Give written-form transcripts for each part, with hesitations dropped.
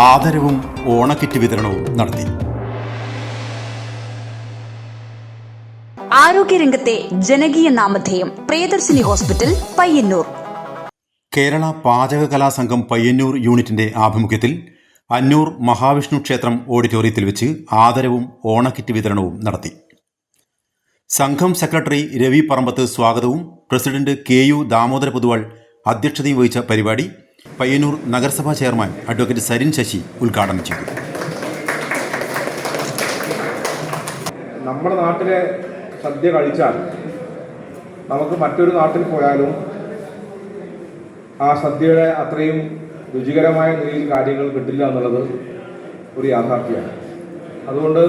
ആദരവും ഓണക്കിറ്റ് വിതരണവും നടത്തി. ആരോഗ്യരംഗത്തെ ജനകീയ നാമധേയം പ്രിയദർശിനി ഹോസ്പിറ്റൽ പയ്യന്നൂർ. കേരള പാചകകലാ സംഘം പയ്യന്നൂർ യൂണിറ്റിന്റെ ആഭിമുഖ്യത്തിൽ അന്നൂർ മഹാവിഷ്ണു ക്ഷേത്രം ഓഡിറ്റോറിയത്തിൽ വെച്ച് ആദരവും ഓണക്കിറ്റ് വിതരണവും നടത്തി. സംഘം സെക്രട്ടറി രവി പറമ്പത്ത് സ്വാഗതവും പ്രസിഡന്റ് KU ദാമോദര പൊതുവാൾ അധ്യക്ഷതയും വഹിച്ച പരിപാടി പയ്യന്നൂർ നഗരസഭാ ചെയർമാൻ അഡ്വക്കേറ്റ് സരിൻ ശശി ഉദ്ഘാടനം ചെയ്തു. നമ്മുടെ നാട്ടിലെ സദ്യ കഴിച്ചാൽ നമുക്ക് മറ്റൊരു നാട്ടിൽ പോയാലും ആ സദ്യയുടെ അത്രയും രുചികരമായ നിലയിൽ കാര്യങ്ങൾ കിട്ടില്ല എന്നുള്ളത് ഒരു യാഥാർത്ഥ്യമാണ്. അതുകൊണ്ട്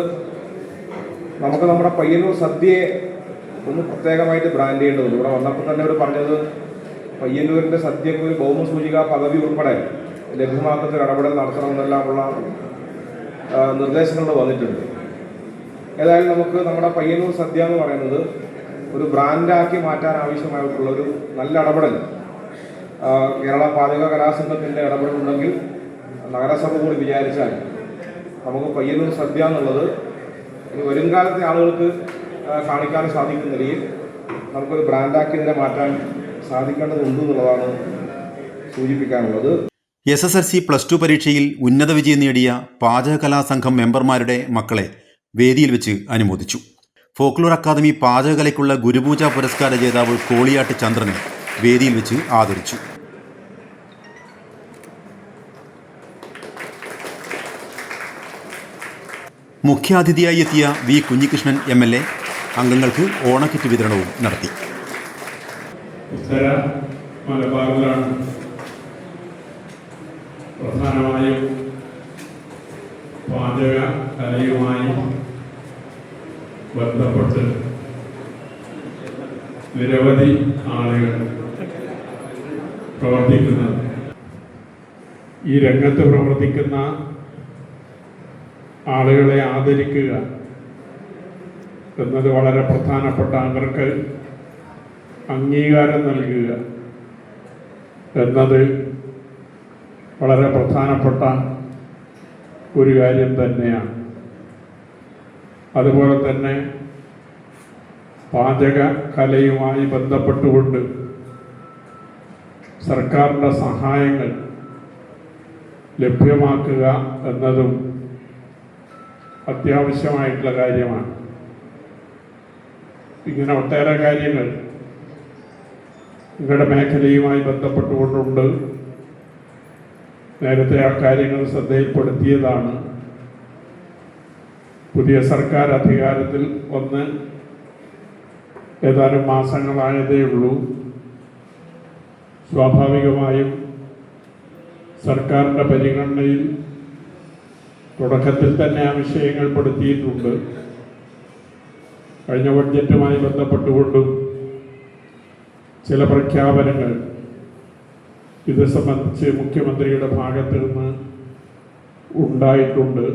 നമുക്ക് നമ്മുടെ പയ്യന്നൂർ സദ്യയെ ഒന്ന് പ്രത്യേകമായിട്ട് ബ്രാൻഡ് ചെയ്യേണ്ടതുണ്ട്. ഇവിടെ വന്നപ്പോൾ തന്നെ അവർ പറഞ്ഞത് പയ്യന്നൂരിൻ്റെ സദ്യക്ക് ഒരു ഭൗമസൂചിക പദവി ഉൾപ്പെടെ ലഭ്യമാക്കുന്ന ഒരു ഇടപെടൽ നടത്തണമെന്നെല്ലാമുള്ള നിർദ്ദേശങ്ങൾ വന്നിട്ടുണ്ട്. ഏതായാലും നമുക്ക് നമ്മുടെ പയ്യന്നൂർ സദ്യ എന്ന് പറയുന്നത് ഒരു ബ്രാൻഡാക്കി മാറ്റാൻ ആവശ്യമായിട്ടുള്ള ഒരു നല്ല ഇടപെടൽ കേരള പാചക കലാസംഘത്തിൻ്റെ ഇടപെടലുണ്ടെങ്കിൽ നഗരസഭ കൂടി വിചാരിച്ചാൽ നമുക്ക് പയ്യന്നൂർ സദ്യ എന്നുള്ളത് വരും കാലത്തെ ആളുകൾക്ക് കാണിക്കാൻ സാധിക്കുന്ന നിലയിൽ നമുക്കൊരു ബ്രാൻഡാക്കി ഇതിനെ മാറ്റാൻ സാധിക്കേണ്ടതുണ്ട് എന്നുള്ളതാണ് സൂചിപ്പിക്കാനുള്ളത്. SSLC +2 പരീക്ഷയിൽ ഉന്നത വിജയം നേടിയ പാചകകലാ സംഘം മെമ്പർമാരുടെ മക്കളെ വേദിയിൽ വെച്ച് അനുമോദിച്ചു. ഫോക്ലോർ അക്കാദമി പാചകകലയ്ക്കുള്ള ഗുരുപൂജ പുരസ്കാര ജേതാവ് കോളിയാട്ട് ചന്ദ്രനെ വേദിയിൽ വെച്ച് ആദരിച്ചു. മുഖ്യാതിഥിയായി എത്തിയ V കുഞ്ഞികൃഷ്ണൻ MLA അംഗങ്ങൾക്ക് ഓണക്കിറ്റ് വിതരണവും നടത്തി. ഉത്തര മലബാറിലാണ് പ്രധാനമായും പാചക കലയുമായി ബന്ധപ്പെട്ട് നിരവധി ആളുകൾ പ്രവർത്തിക്കുന്നത്. ഈ രംഗത്ത് പ്രവർത്തിക്കുന്ന ആളുകളെ ആദരിക്കുക എന്നത് വളരെ പ്രധാനപ്പെട്ട, അവർക്ക് അംഗീകാരം നൽകുക എന്നത് വളരെ പ്രധാനപ്പെട്ട ഒരു കാര്യം തന്നെയാണ്. അതുപോലെ തന്നെ പാചക കലയുമായി ബന്ധപ്പെട്ടുകൊണ്ട് സർക്കാരിൻ്റെ സഹായങ്ങൾ ലഭ്യമാക്കുക എന്നതും അത്യാവശ്യമായിട്ടുള്ള കാര്യമാണ്. ഇങ്ങനെ ഒട്ടേറെ കാര്യങ്ങൾ നിങ്ങളുടെ മേഖലയുമായി ബന്ധപ്പെട്ടുകൊണ്ടുണ്ട്. നേരത്തെ ആ കാര്യങ്ങൾ ശ്രദ്ധയിൽപ്പെടുത്തിയതാണ്. പുതിയ സർക്കാർ അധികാരത്തിൽ വന്ന് ഏതാനും മാസങ്ങളായതേ ഉള്ളൂ. സ്വാഭാവികമായും സർക്കാരിൻ്റെ പരിഗണനയിൽ തുടക്കത്തിൽ തന്നെ ആ വിഷയങ്ങൾ പെടുത്തിയിട്ടുണ്ട്. കഴിഞ്ഞ ബഡ്ജറ്റുമായി ബന്ധപ്പെട്ടുകൊണ്ടും ചില പ്രഖ്യാപനങ്ങൾ ഇത് സംബന്ധിച്ച് മുഖ്യമന്ത്രിയുടെ ഭാഗത്ത് നിന്ന് ഉണ്ടായിട്ടുണ്ട്.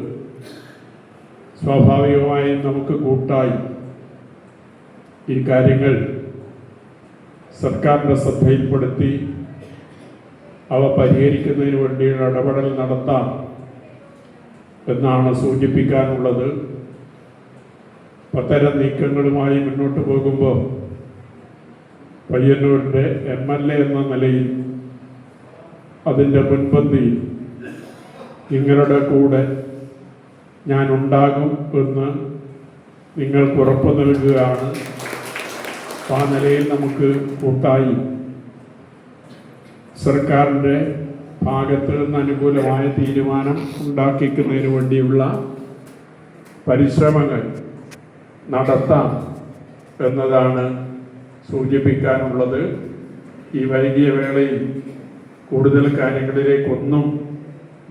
സ്വാഭാവികമായും നമുക്ക് കൂട്ടായി ഈ കാര്യങ്ങൾ സർക്കാരിൻ്റെ ശ്രദ്ധയിൽപ്പെടുത്തി അവ പരിഹരിക്കുന്നതിന് വേണ്ടിയുള്ള ഇടപെടൽ നടത്താം എന്നാണ് സൂചിപ്പിക്കാനുള്ളത്. അത്തരം നീക്കങ്ങളുമായി മുന്നോട്ട് പോകുമ്പോൾ പയ്യന്നൂരിൻ്റെ MLA എന്ന നിലയിൽ അതിൻ്റെ മുൻപന്തിയിൽ നിങ്ങളുടെ കൂടെ ഞാൻ ഉണ്ടാകും എന്ന് നിങ്ങൾക്ക് ഉറപ്പ് നൽകുകയാണ്. ആ നിലയിൽ നമുക്ക് കൂട്ടായി സർക്കാരിൻ്റെ ഭാഗത്ത് നിന്ന് അനുകൂലമായ തീരുമാനം ഉണ്ടാക്കിക്കുന്നതിന് വേണ്ടിയുള്ള പരിശ്രമങ്ങൾ നടത്താം എന്നതാണ് സൂചിപ്പിക്കാനുള്ളത്. ഈ വൈകിയ വേളയിൽ കൂടുതൽ കാര്യങ്ങളിലേക്കൊന്നും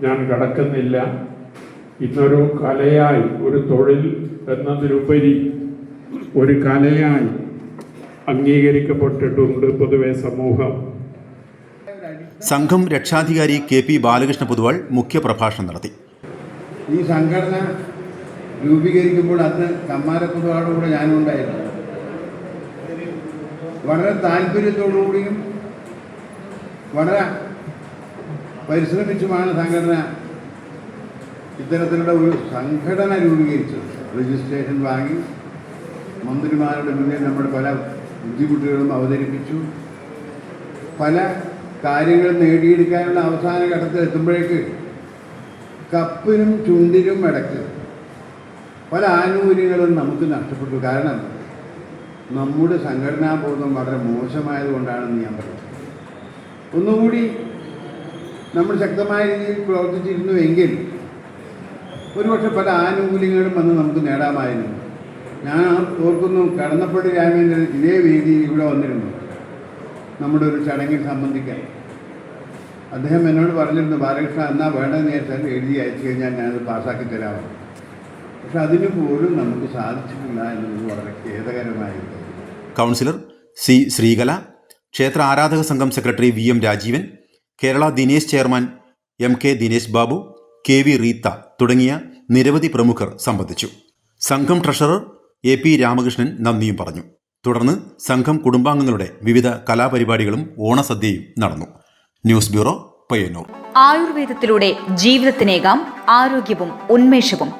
ഞാൻ കടക്കുന്നില്ല. ഇന്നൊരു കലയായി, ഒരു തൊഴിൽ എന്നതിലുപരി ഒരു കലയായി അംഗീകരിക്കപ്പെട്ടിട്ടുണ്ട് പൊതുവെ സമൂഹം. സംഘം രക്ഷാധികാരി KP ബാലകൃഷ്ണ പൊതുവാൾ മുഖ്യപ്രഭാഷണം നടത്തി. ഈ സംഘടന രൂപീകരിക്കുമ്പോൾ അന്ന് കമ്മാരപ്പൊതുവാളുകൂടെ ഞാനുണ്ടായിരുന്നു. വളരെ താല്പര്യത്തോടുകൂടിയും വളരെ പരിശ്രമിച്ചുമാണ് സംഘടന ഇത്തരത്തിലുള്ള ഒരു സംഘടന രൂപീകരിച്ചു. രജിസ്ട്രേഷൻ വാങ്ങി മന്ത്രിമാരുടെ മുന്നിൽ നമ്മുടെ പല ബുദ്ധിമുട്ടുകളും അവതരിപ്പിച്ചു. പല കാര്യങ്ങൾ നേടിയെടുക്കാനുള്ള അവസാന ഘട്ടത്തിൽ എത്തുമ്പോഴേക്ക് കപ്പിനും ചുണ്ടിനും ഇടയ്ക്ക് പല ആനുകൂല്യങ്ങളും നമുക്ക് നഷ്ടപ്പെട്ടു. കാരണം നമ്മുടെ സംഘടനാ ബോധം വളരെ മോശമായതുകൊണ്ടാണെന്ന് ഞാൻ പറഞ്ഞു. ഒന്നുകൂടി നമ്മൾ ശക്തമായ രീതിയിൽ പ്രവർത്തിച്ചിരുന്നുവെങ്കിൽ ഒരുപക്ഷെ പല ആനുകൂല്യങ്ങളും വന്ന് നമുക്ക് നേടാമായിരുന്നു. ഞാൻ ഓർക്കുന്നു, കടന്നപ്പള്ളി രാമേന്ദ്രൻ ഇതേ വേദിയിൽ ഇവിടെ വന്നിരുന്നു നമ്മുടെ ഒരു ചടങ്ങിൽ സംബന്ധിക്കാൻ. അദ്ദേഹം എന്നോട് പറഞ്ഞിരുന്നു, ബാലകൃഷ്ണ എന്നാ വേണ്ടതെന്ന് വെച്ചാൽ എഴുതി അയച്ചു കഴിഞ്ഞാൽ ഞാനത് പാസ്സാക്കി തരാമെന്ന്. പക്ഷെ അതിന് പോലും നമുക്ക് സാധിച്ചിട്ടില്ല എന്നുള്ളത് വളരെ ഖേദകരമായിരുന്നു. കൗൺസിലർ സി ശ്രീകല, ക്ഷേത്ര ആരാധക സംഘം secretary VM Rajeevan, Kerala Dinesh chairman MK Dinesh Babu, KV Reetha തുടങ്ങിയ നിരവധി പ്രമുഖർ സംബന്ധിച്ചു. സംഘം ട്രഷറർ AP രാമകൃഷ്ണൻ നന്ദിയും പറഞ്ഞു. തുടർന്ന് സംഘം കുടുംബാംഗങ്ങളുടെ വിവിധ കലാപരിപാടികളും ഓണസദ്യയും നടന്നു. News bureau, Payyanur. ആയുർവേദത്തിലൂടെ ജീവിതത്തിനേകാം ആരോഗ്യവും ഉന്മേഷവും.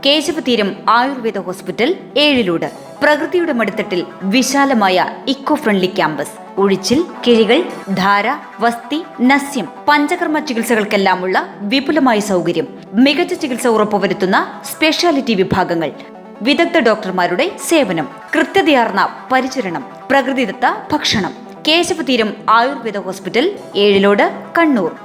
കേശവതീരം ആയുർവേദ ഹോസ്പിറ്റൽ, ഏഴിലൂട്. പ്രകൃതിയുടെ മടിത്തട്ടിൽ വിശാലമായ ഇക്കോ ഫ്രണ്ട്ലി ക്യാമ്പസ്. ഉഴിച്ചിൽ, കിഴികൾ, ധാര, വസ്തി, നസ്യം, പഞ്ചകർമ്മ ചികിത്സകൾക്കെല്ലാമുള്ള വിപുലമായ സൗകര്യം. മികച്ച ചികിത്സ ഉറപ്പുവരുത്തുന്ന സ്പെഷ്യാലിറ്റി വിഭാഗങ്ങൾ, വിദഗ്ധ ഡോക്ടർമാരുടെ സേവനം, കൃത്യതയാർന്ന പരിചരണം, പ്രകൃതിദത്ത ഭക്ഷണം. കേശവതീരം ആയുർവേദ ഹോസ്പിറ്റൽ, ഏഴിലോട്, കണ്ണൂർ.